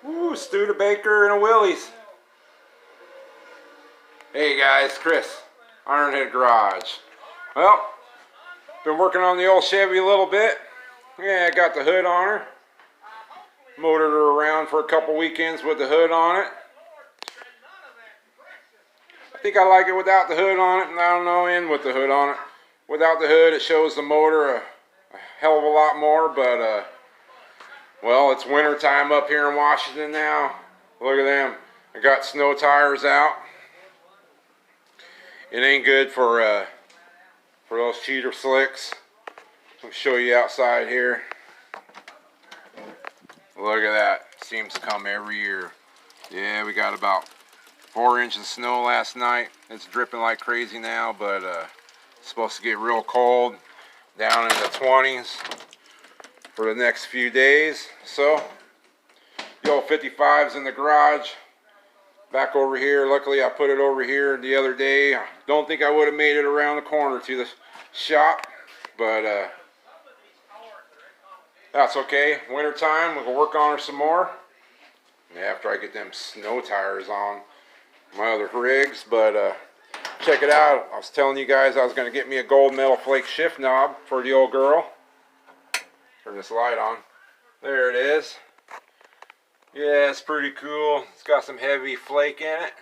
Woo, Studebaker and a Willys. Hey guys, Chris, Ironhead Garage. Well, been working on the old Chevy a little bit. Yeah, I got the hood on her. Motored her around for a couple weekends with the hood on it. I think I like it without the hood on it, and I don't know, in with the hood on it. Without the hood, it shows the motor a hell of a lot more, but well, it's winter time up here in Washington now. Look at them. I got snow tires out. It ain't good for those cheater slicks. I'll show you outside here. Look at that. Seems to come every year. Yeah, we got about 4 inches of snow last night. It's dripping like crazy now, but it's supposed to get real cold, down in the 20s for the next few days. So the old 55's in the garage, back over here. Luckily I put it over here the other day. I don't think I would have made it around the corner to the shop, but that's okay. Winter time, we can work on her some more after I get them snow tires on my other rigs. But check it out. I was telling you guys I was going to get me a gold metal flake shift knob for the old girl. Turn this light on. There it is. Yeah, it's pretty cool. It's got some heavy flake in it.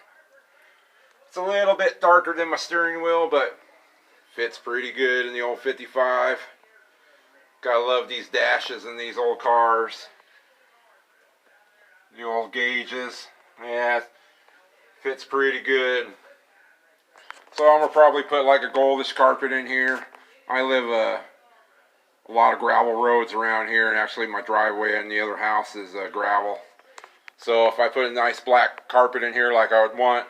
It's a little bit darker than my steering wheel, but fits pretty good in the old 55. Gotta love these dashes in these old cars. The old gauges. Yeah, fits pretty good. So I'm gonna probably put like a goldish carpet in here. I live a lot of gravel roads around here, and actually my driveway in the other house is gravel. So if I put a nice black carpet in here like I would want,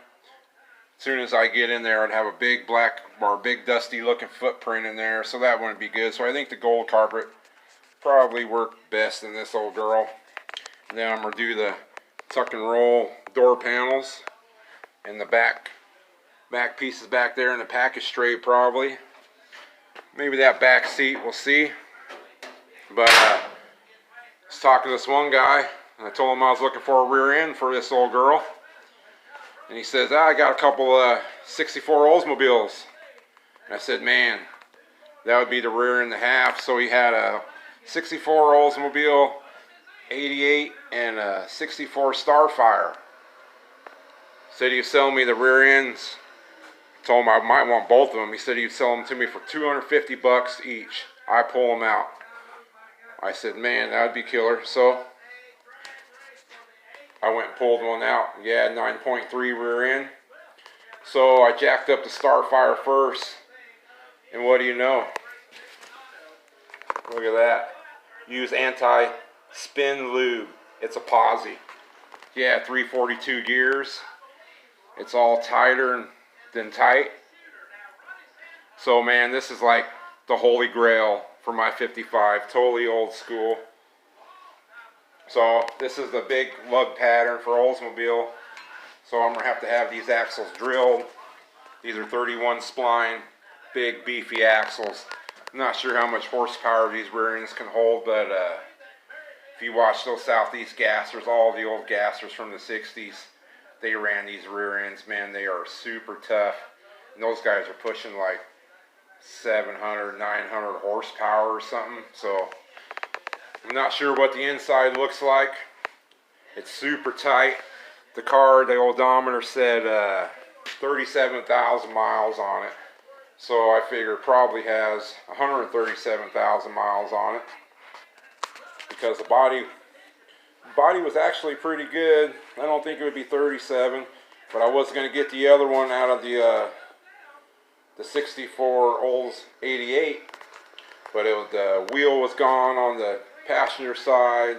as soon as I get in there I'd have a big black or big dusty looking footprint in there, so that wouldn't be good. So I think the gold carpet probably work best in this old girl. And then I'm going to do the tuck and roll door panels and the back pieces back there, and the package straight probably. Maybe that back seat, we'll see. But I was talking to this one guy, and I told him I was looking for a rear end for this old girl. And he says, I got a couple 64 Oldsmobiles. And I said, man, that would be the rear end and a half. So he had a 64 Oldsmobile 88 and a 64 Starfire. Said he was selling me the rear ends. Told him I might want both of them. He said he'd sell them to me for 250 bucks each. I pull them out. I said, man, that would be killer. So I went and pulled one out. Yeah, 9.3 rear end. So I jacked up the Starfire first, and what do you know? Look at that. Use anti-spin lube. It's a Posi. Yeah, 342 gears. It's all tighter than tight. So man, this is like the holy grail for my 55. Totally old school. So this is the big lug pattern for Oldsmobile. So I'm going to have these axles drilled. These are 31 spline, big beefy axles. I'm not sure how much horsepower these rear ends can hold, but if you watch those Southeast gassers, all the old gassers from the 60s, they ran these rear ends. Man, they are super tough. And those guys are pushing like 700, 900 horsepower or something. So I'm not sure what the inside looks like. It's super tight. The car, the odometer said 37,000 miles on it. So I figure it probably has 137,000 miles on it, because the body was actually pretty good. I don't think it would be 37, but I was going to get the other one out of the 64 Olds 88, but the wheel was gone on the passenger side,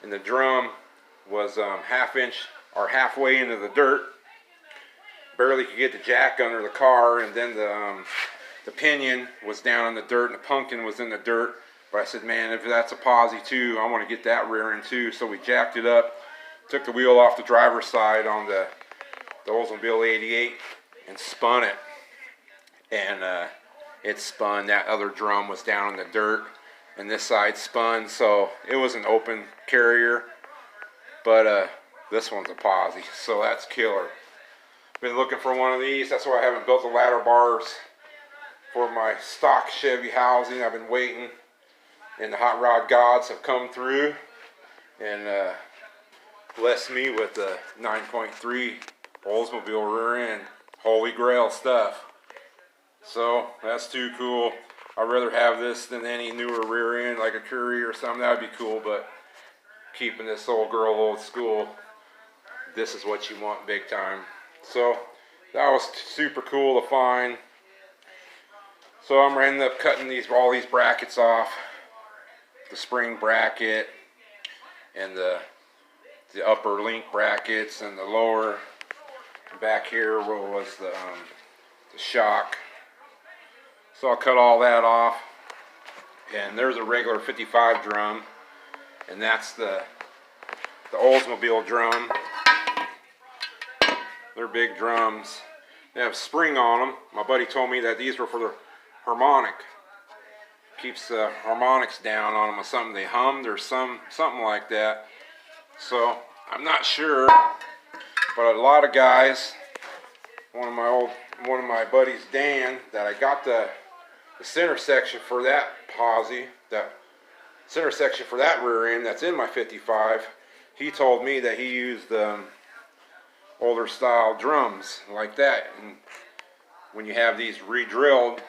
and the drum was half inch or halfway into the dirt. Barely could get the jack under the car, and then the pinion was down in the dirt, and the pumpkin was in the dirt. But I said, man, if that's a Posi too, I want to get that rear end too. So we jacked it up, took the wheel off the driver's side on the Oldsmobile 88, and spun it. And it spun. That other drum was down in the dirt, and this side spun. So it was an open carrier. But this one's a Posi, so that's killer. Been looking for one of these. That's why I haven't built the ladder bars for my stock Chevy housing. I've been waiting, and the hot rod gods have come through and blessed me with the 9.3 Oldsmobile rear end. Holy grail stuff. So that's too cool. I'd rather have this than any newer rear end like a Curry or something. That would be cool, but keeping this old girl old school, this is what you want big time. So that was super cool to find. So I'm gonna end up cutting all these brackets off, the spring bracket and the upper link brackets and the lower back here where was the shock. So I'll cut all that off, and there's a regular 55 drum, and that's the Oldsmobile drum. They're big drums. They have spring on them. My buddy told me that these were for the harmonic. Keeps the harmonics down on them with something they hummed or something like that. So I'm not sure, but a lot of guys, one of my buddies, Dan, that I got the center section for that Posi, that center section for that rear end that's in my 55. He told me that he used older style drums like that, and when you have these re-drilled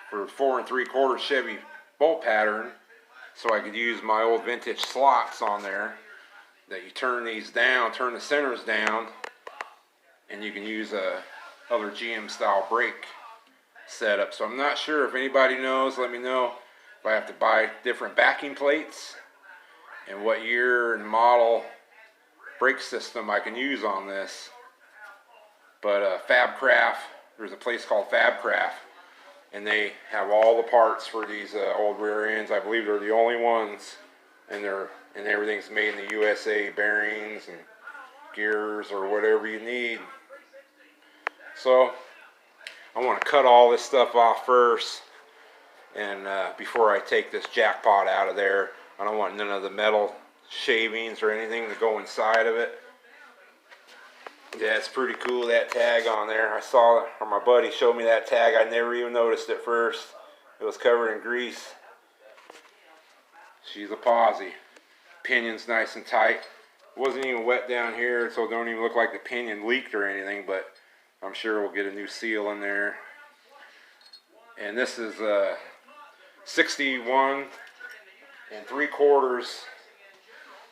for 4 3/4 Chevy bolt pattern, so I could use my old vintage slots on there, that you turn these down, turn the centers down, and you can use a other GM style brake setup. So I'm not sure if anybody knows, let me know if I have to buy different backing plates and what year and model brake system I can use on this. But Fabcraft, there's a place called Fabcraft, and they have all the parts for these old rear ends. I believe they're the only ones, and everything's made in the USA, bearings and gears or whatever you need. So I want to cut all this stuff off first, and before I take this jackpot out of there. I don't want none of the metal shavings or anything to go inside of it. Yeah, it's pretty cool, that tag on there. I saw it, or my buddy showed me that tag. I never even noticed it first. It was covered in grease. She's a Posi. Pinion's nice and tight. It wasn't even wet down here, so it don't even look like the pinion leaked or anything, but I'm sure we'll get a new seal in there. And this is 61 3/4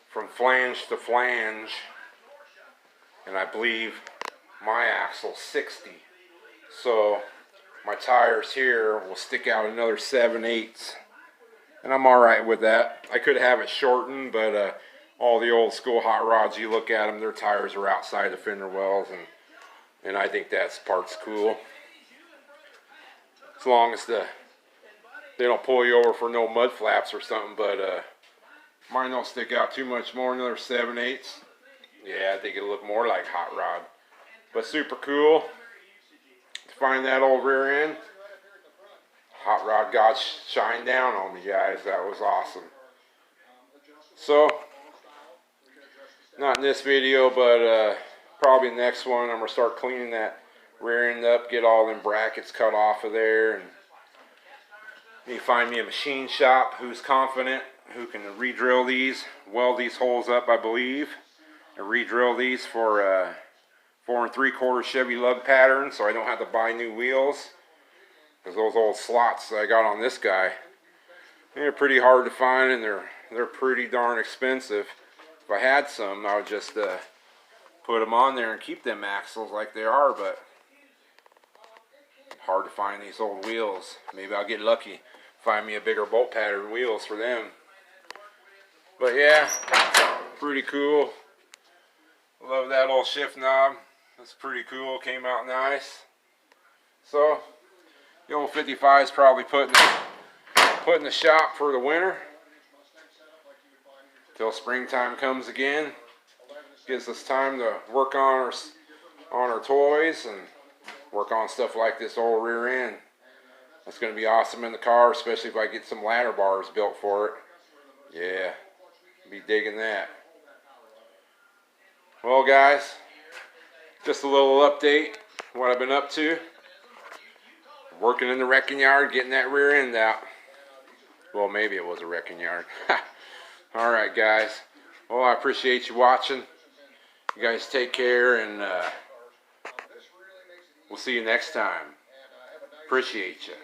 from flange to flange. And I believe my axle's 60. So my tires here will stick out another 7/8. And I'm alright with that. I could have it shortened, but all the old school hot rods, you look at them, their tires are outside the fender wells, and I think that part's cool. As long as they don't pull you over for no mud flaps or something, but mine don't stick out too much more, another 7/8. Yeah, I think it'll look more like hot rod. But super cool to find that old rear end. Hot rod God shine down on me, guys. That was awesome. So, not in this video, but probably the next one, I'm going to start cleaning that rear end up, get all them brackets cut off of there, and need to find me a machine shop who's confident, who can re-drill these, weld these holes up, I believe, and re-drill these for 4 3/4 Chevy lug pattern, so I don't have to buy new wheels. Because those old slots that I got on this guy, they're pretty hard to find, and they're pretty darn expensive. If I had some, I would just put them on there and keep them axles like they are, but hard to find these old wheels. Maybe I'll get lucky, find me a bigger bolt pattern wheels for them. But yeah, pretty cool. Love that old shift knob. That's pretty cool. Came out nice. So the old 55 is probably put in the shop for the winter till springtime comes again. Gives us time to work on our toys and work on stuff like this old rear end. That's going to be awesome in the car, especially if I get some ladder bars built for it. Yeah, be digging that. Well, guys, just a little update what I've been up to. Working in the wrecking yard, getting that rear end out. Well, maybe it was a wrecking yard. Alright, guys. Well, I appreciate you watching. You guys take care, and we'll see you next time. Appreciate you.